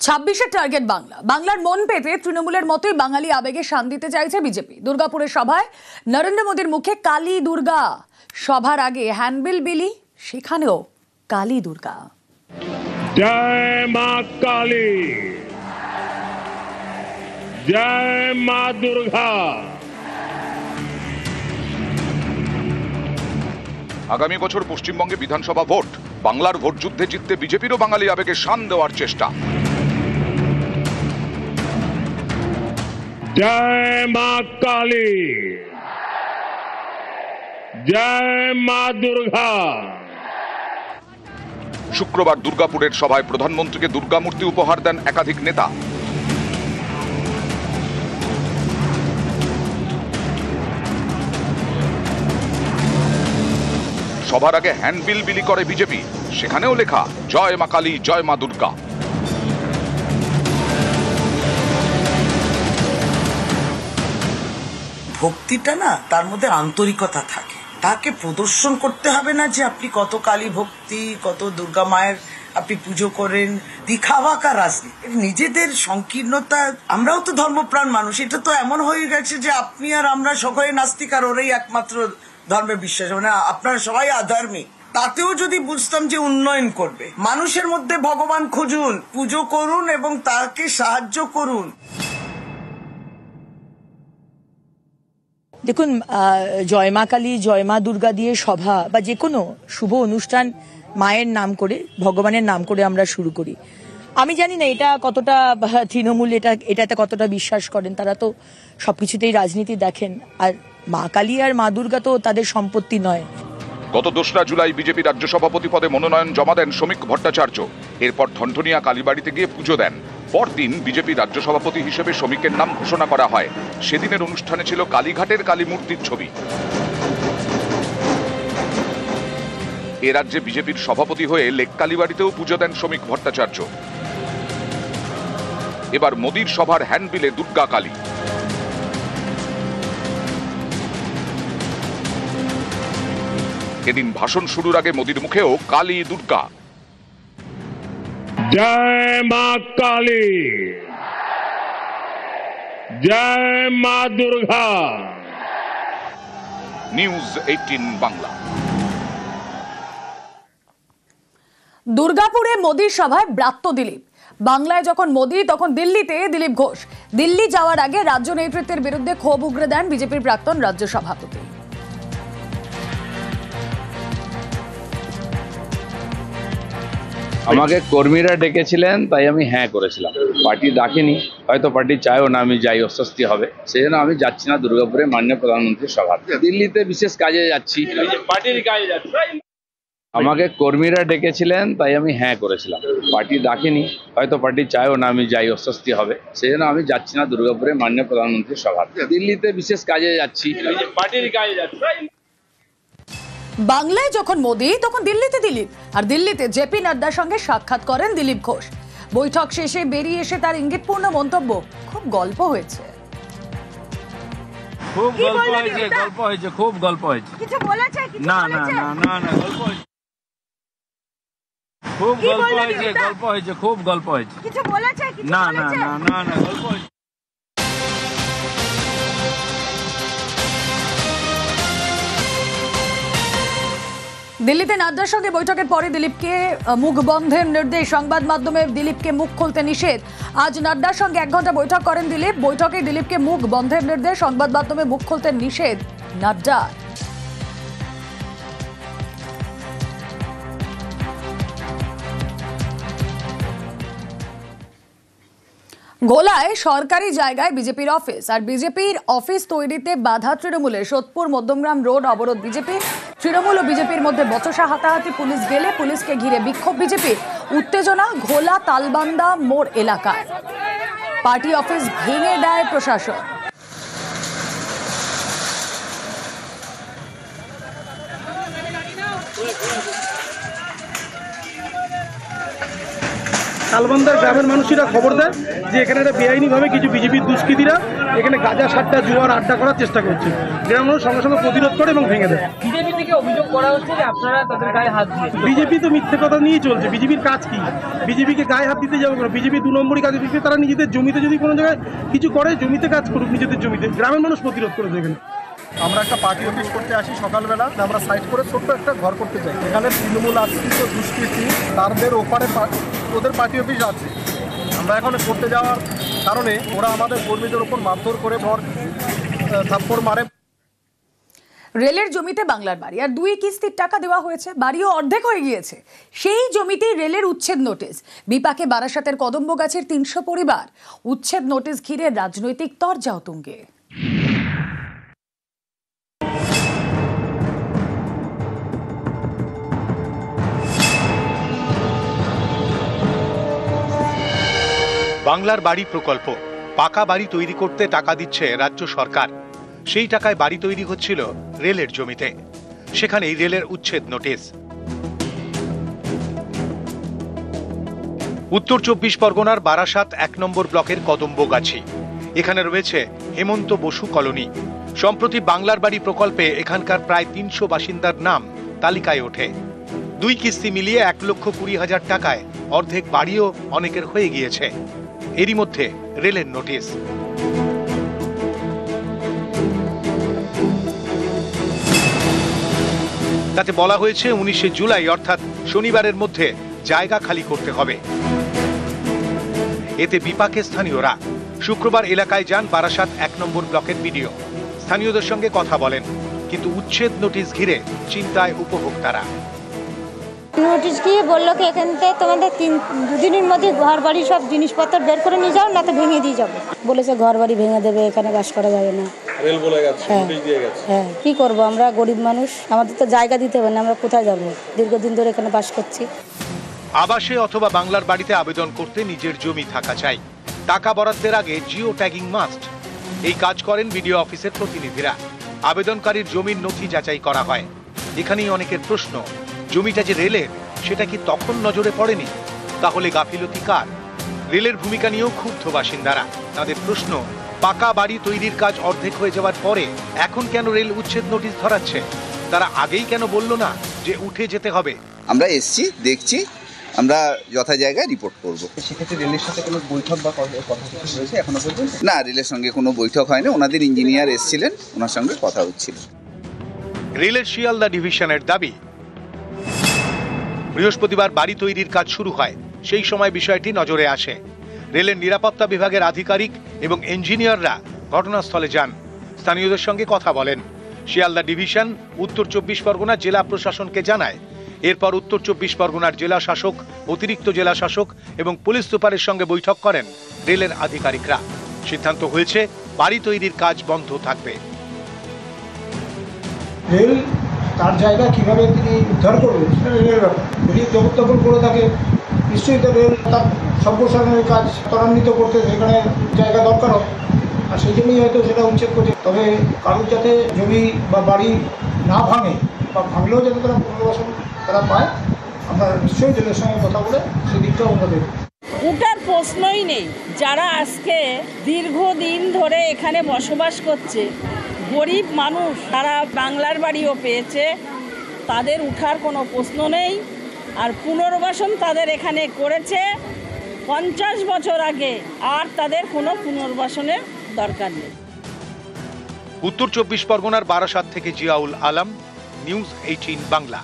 26-এর target Bangla. বাংলার মন পেতে তৃণমূলের মতোই বাঙালি আবেগে শান দিতে চাইছে বিজেপি। দুর্গাপুরের সভায় নরেন্দ্র মোদীর মুখে কালী দুর্গা, সভার আগে হ্যান্ডবিল বিলি, সেখানেও কালী দুর্গা। জয় মা কালী, জয় মা দুর্গা। আগামী বছর পশ্চিমবঙ্গে বিধানসভা ভোট, বাংলার ভোট যুদ্ধে জিততে বিজেপিরও বাঙালি আবেগে শান দেওয়ার চেষ্টা। জয় মা কালী, জয় মা দুর্গা। শুক্রবার দুর্গাপুরের সভায় প্রধানমন্ত্রীকে দুর্গা মূর্তি উপহার দেন একাধিক নেতা। সভার আগে হ্যান্ডবিল বিলি করে বিজেপি, সেখানেও লেখা জয় মা কালী, জয় মা দুর্গা। ভক্তিটা না, তার মধ্যে আন্তরিকতা থাকে, তাকে প্রদর্শন করতে হবে না যে আপনি কত কালী ভক্তি, কত দুর্গা মায়ের আপনি পুজো করেন। দিখাওয়া কা রাজনীতি, নিজেদের সংকীর্ণতা। আমরাও তো ধর্মপ্রাণ মানুষ, এটা তো এমন হয়ে গেছে যে আপনি আর আমরা সকলে নাস্তিক আর ওরাই একমাত্র ধর্মে বিশ্বাস, মানে আপনারা সবাই আধার্মিক। তাতেও যদি বুঝতাম যে উন্নয়ন করবে, মানুষের মধ্যে ভগবান খুঁজুন, পুজো করুন এবং তাকে সাহায্য করুন। দেখুন, জয় মা কালী, জয় মা দুর্গা দিয়ে সভা বা যে কোনো শুভ অনুষ্ঠান মায়ের নাম করে, ভগবানের নাম করে আমরা শুরু করি। আমি জানি না এটা কতটা তৃণমূল এটাতে কতটা বিশ্বাস করেন, তারা তো সবকিছুতেই রাজনীতি দেখেন। আর মা কালী আর মা দুর্গা তো তাদের সম্পত্তি নয়। গত 2রা জুলাই বিজেপি রাজ্য সভাপতি পদে মনোনয়ন জমা দেন শ্রমিক ভট্টাচার্য। এরপর ঠনঠনিয়া কালীবাড়িতে গিয়ে পুজো দেন। পরদিন বিজেপি রাজ্য সভাপতি হিসেবে শ্রমিকের নাম ঘোষণা করা হয়। সেদিনের অনুষ্ঠানে ছিল কালীঘাটের কালী মূর্তির ছবি। এ রাজ্যে বিজেপির সভাপতি হয়ে লেক কালীবাড়িতেও পুজো দেন শ্রমিক ভট্টাচার্য। এবার মোদীর সভার হ্যান্ডবিলে দুর্গা কালী। এদিন ভাষণ শুরুর আগে মোদীর মুখেও কালী দুর্গা। জয় মা কালী, জয় মা দুর্গা। নিউজ 18 বাংলা। দুর্গাপুরে মোদীর সভায় ব্রাত্য দিলীপ। বাংলায় যখন মোদী, তখন দিল্লিতে দিলীপ ঘোষ। দিল্লি যাওয়ার আগে রাজ্য নেতৃত্বের বিরুদ্ধে ক্ষোভ উগরে দেন বিজেপির প্রাক্তন রাজ্য সভাপতি। আমাকে কর্মীরা ডেকেছিলেন, তাই আমি হ্যাঁ করেছিলাম। পার্টি ডাকেনি, হয়তো পার্টি চায়ও না আমি যাই, অস্বস্তি হবে, সেই জন্য আমি যাচ্ছি না দুর্গাপুরে মাননীয় প্রধানমন্ত্রীর সভা। দিল্লিতে বিশেষ কাজে যাচ্ছি, পার্টির কাজে যাচ্ছি। আমাকে কর্মীরা ডেকেছিলেন, তাই আমি হ্যাঁ করেছিলাম। পার্টি ডাকেনি, হয়তো পার্টি চায়ও না আমি যাই, অস্বস্তি হবে, সেই জন্য আমি যাচ্ছি না দুর্গাপুরে মাননীয় প্রধানমন্ত্রীর সভা। দিল্লিতে বিশেষ কাজে যাচ্ছি, পার্টির কাজে যাচ্ছি। বাংলায় যখন মোদী, তখন দিল্লিতে দিলীপ। আর দিল্লিতে জেপি নাড্ডার সঙ্গে সাক্ষাৎ করেন দিলীপ ঘোষ। বৈঠক শেষে বেরিয়ে এসে তার ইঙ্গিতপূর্ণ মন্তব্য, খুব গল্প হয়েছে। খুব গল্প হয়েছে, গল্প হয়েছে, খুব গল্প হয়েছে। কিছু বলেছে? না না না না না, গল্প হয়েছে, খুব গল্প হয়েছে, গল্প হয়েছে, খুব গল্প হয়েছে। কিছু বলেছে? না না না না না, গল্প হয়েছে। দিল্লিতে নাড্ডার সঙ্গে বৈঠকের পরে দিলীপকে মুখ বন্ধের নির্দেশ। সংবাদ মাধ্যমে দিলীপকে মুখ খুলতে নিষেধ। আজ নাড্ডার সঙ্গে 1 ঘন্টা বৈঠক করেন দিলীপ। বৈঠকে দিলীপকে মুখ বন্ধের নির্দেশ, সংবাদ মাধ্যমে মুখ খুলতে নিষেধ নাড্ডা। গোলায় সরকারি জায়গায় বিজেপির অফিস, আর বিজেপির অফিস তৈরিতে বাধা তৃণমূলের। সোদপুর মধ্যমগ্রাম রোড অবরোধ বিজেপি। তৃণমূল ও বিজেপির মধ্যে বচসা হাতাহাতি, পুলিশ গেলে পুলিশকে ঘিরে বিক্ষোভ বিজেপির। উত্তেজনা ঘোলা তালবান্দা মোড় এলাকায়। পার্টি অফিস ভেঙে দেয় প্রশাসন। কালবান্দার গ্রামের মানুষেরা খবর দেয় যে এখানে একটা বেআইনিভাবে কিছু বিজেপির দুষ্কৃতীরা এখানে গাঁজা সাট্টা জুয়ার আড্ডা করার চেষ্টা করছে। গ্রামের মানুষ সঙ্গে সঙ্গে প্রতিরোধ করে এবং ভেঙে দেয়। বিজেপি থেকে অভিযোগ করা হচ্ছে যে আপনারা তাদের গায়ে হাত দিয়ে, বিজেপি তো মিথ্যে কথা নিয়ে চলছে। বিজেপির কাজ কি? বিজেপিকে গায়ে হাত দিতে যাবো কেন? বিজেপি 2 নম্বরই কাজ করছে। তারা নিজেদের জমিতে যদি কোনো জায়গায় কিছু করে, জমিতে কাজ করুক, নিজেদের জমিতে। গ্রামের মানুষ প্রতিরোধ করেছে। এখানে আমরা একটা পার্টি অফিস করতে আসি সকালবেলা, আমরা সাইড করে ছোট্ট একটা ঘর করতে চাই। এখানে তৃণমূল আশ্রিত দুষ্কৃতী তাদের ওপারে ওদের পার্টি অফিস আছে। আমরা এখন করতে যাওয়ার কারণে ওরা আমাদের কর্মীদের ওপর মারধর করে থাপ্পড় মারে। রেলের জমিতে বাংলার বাড়ি আর 2 কিস্তির টাকা দেওয়া হয়েছে, বাড়িও অর্ধেক হয়ে গিয়েছে। সেই জমিতেই রেলের উচ্ছেদ নোটিশ। বিপাকে বারাসাতের কদম্বগাছের 300 পরিবার। উচ্ছেদ নোটিশ ঘিরে রাজনৈতিক তরজা তুঙ্গে। বাংলার বাড়ি প্রকল্প, পাকা বাড়ি তৈরি করতে টাকা দিচ্ছে রাজ্য সরকার। সেই টাকায় বাড়ি তৈরি হচ্ছিল রেলের জমিতে। সেখানেই রেলের উচ্ছেদ নোটিশ। উত্তর 24 পরগনার বারাসাত 1 নম্বর ব্লকের কদম্বগাছি। এখানে রয়েছে হেমন্ত বসু কলোনি। সম্প্রতি বাংলার বাড়ি প্রকল্পে এখানকার প্রায় 300 বাসিন্দার নাম তালিকায় ওঠে। 2 কিস্তি মিলিয়ে 1,20,000 টাকায় অর্ধেক বাড়িও অনেকের হয়ে গিয়েছে। এরই মধ্যে রেলের নোটিশ। তাতে বলা হয়েছে 19শে জুলাই অর্থাৎ শনিবারের মধ্যে জায়গা খালি করতে হবে। এতে বিপাকে স্থানীয়রা। শুক্রবার এলাকায় যান বারাসাত 1 নম্বর ব্লকের বিডিও। স্থানীয়দের সঙ্গে কথা বলেন, কিন্তু উচ্ছেদ নোটিশ ঘিরে চিন্তায় উপভোক্তারা। নোটিশ গিয়ে বললো কি এখান থেকে তোমাদের 2 দিনের মধ্যে ঘর বাড়ি সব জিনিসপত্র বের করে নিয়ে যাও, না তো ভেঙে দিয়ে যাবো। বলেছে ঘর বাড়ি ভেঙে দেবে, এখানে বাস করা যাবে না। রেল বলে গেছে, নোটিশ দিয়ে গেছে। হ্যাঁ, কি করবো, আমরা গরিব মানুষ, আমাদের তো জায়গা দিতে হবে না, আমরা কোথায় যাবো? দীর্ঘদিন ধরে এখানে বাস করছি। আবাসে অথবা বাংলার বাড়িতে আবেদন করতে নিজের জমি থাকা চাই। টাকা বরাদ্দের আগে জিও ট্যাগিং মাস্ট। এই কাজ করেন বিডিও অফিসের প্রতিনিধিরা। আবেদনকারীর জমির নথি যাচাই করা হয়। এখানেই অনেকের প্রশ্ন, জমিটা যে রেলের সেটা কি তখন নজরে পড়েনি? তাহলে গাফিলতি কার? রেলের ভূমিকা নিয়েও ক্ষুব্ধ বাসিন্দারা। তাদের প্রশ্ন, পাকা বাড়ি তৈরির কাজ অর্ধেক হয়ে যাওয়ার পরে এখন কেন রেল উচ্ছেদ নোটিশ ধরাচ্ছে? তারা আগেই কেন বলল না যে উঠে যেতে হবে? আমরা এসছি, দেখছি, আমরা যথা জায়গায় রিপোর্ট করব। সেক্ষেত্রে রেলের সাথে কোনো বৈঠক বা কথা হয়েছে এখনো পর্যন্ত? না, রেলের সঙ্গে কোনো বৈঠক হয়নি। ওনাদের ইঞ্জিনিয়ার এসেছিলেন, ওনার সঙ্গে কথা হচ্ছিল। রেলের শিয়ালদা ডিভিশনের দাবি, বৃহস্পতিবার বাড়ি তৈরির কাজ শুরু হয়। সেই সময় বিষয়টি নজরে আসে। রেলের নিরাপত্তা বিভাগের আধিকারিক এবং ইঞ্জিনিয়াররা ঘটনাস্থলে যান, স্থানীয়দের সঙ্গে কথা বলেন। শিয়ালদা ডিভিশন উত্তর 24 পরগনা জেলা প্রশাসনকে জানায়। এরপর উত্তর 24 পরগনার জেলা শাসক, অতিরিক্ত জেলা শাসক এবং পুলিশ সুপারের সঙ্গে বৈঠক করেন রেলের আধিকারিকরা। সিদ্ধান্ত হয়েছে বাড়ি তৈরির কাজ বন্ধ থাকবে। রেল তার জায়গা কিভাবে তিনি উদ্ধার করবেন সেটা রেলের ব্যাপার। যদি জবরদখল করে থাকে, নিশ্চয়ই তো রেল তার সম্প্রসারণের কাজ ত্বরান্বিত করতে সেখানে জায়গা দরকার হবে, আর সেই জন্যই হয়তো সেটা উচ্ছেদ করছে। তবে কারোর যাতে জমি বা বাড়ি না ভাঙে, বা ভাঙলেও যাতে তারা পুনর্বাসন তারা পায়, আমরা নিশ্চয়ই রেলের সঙ্গে কথা বলে সেদিকটাও আমরা দেখব। ওটার প্রশ্নই নেই। যারা আজকে দীর্ঘদিন ধরে এখানে বসবাস করছে, গরিব মানুষ, তারা বাংলার বাড়িও পেয়েছে, তাদের উঠার কোনো প্রশ্ন নেই। আর পুনর্বাসন তাদের এখানে করেছে 50 বছর আগে, আর তাদের কোনো পুনর্বাসনের দরকার নেই। উত্তর 24 পরগনার বারাসাত থেকে জিয়াউল আলম, নিউজ 18 বাংলা।